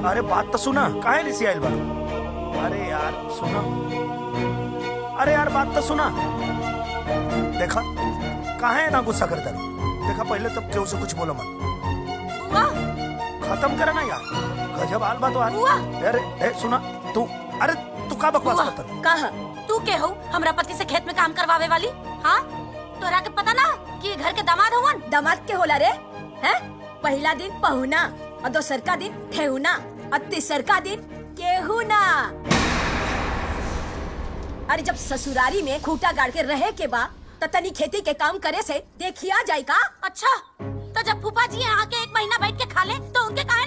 अरे बात तो सुना, काहे रिसी आइल बारू? अरे यार सुना, अरे यार बात तो सुना। देखा काहे ना गुस्सा करता रहो? देखा पहले तब क्यों से कुछ बोलो मत। बुआ, खत्म करा ना यार, गजब हाल बात हाल। बुआ। अरे सुना तू, अरे तू का बकवास बुआ, करता रहो? कहा तू के हो हमरा पति से खेत में काम करवावे वाली? हाँ, तोरा के पता ना कि ये घर के दामाद हवन? दामाद के होला रे? हैं? पहला दिन पहुना और दोसर का दिन ठेहुना और तीसर का दिन केहुना। अरे जब ससुरारी में खूटा गाड़ के रहे के बा तो तनी खेती के काम करे से देखिया जाए का? अच्छा, तो जब फूफा जी यहाँ के 1 महीना बैठ के खा ले तो उनके कहा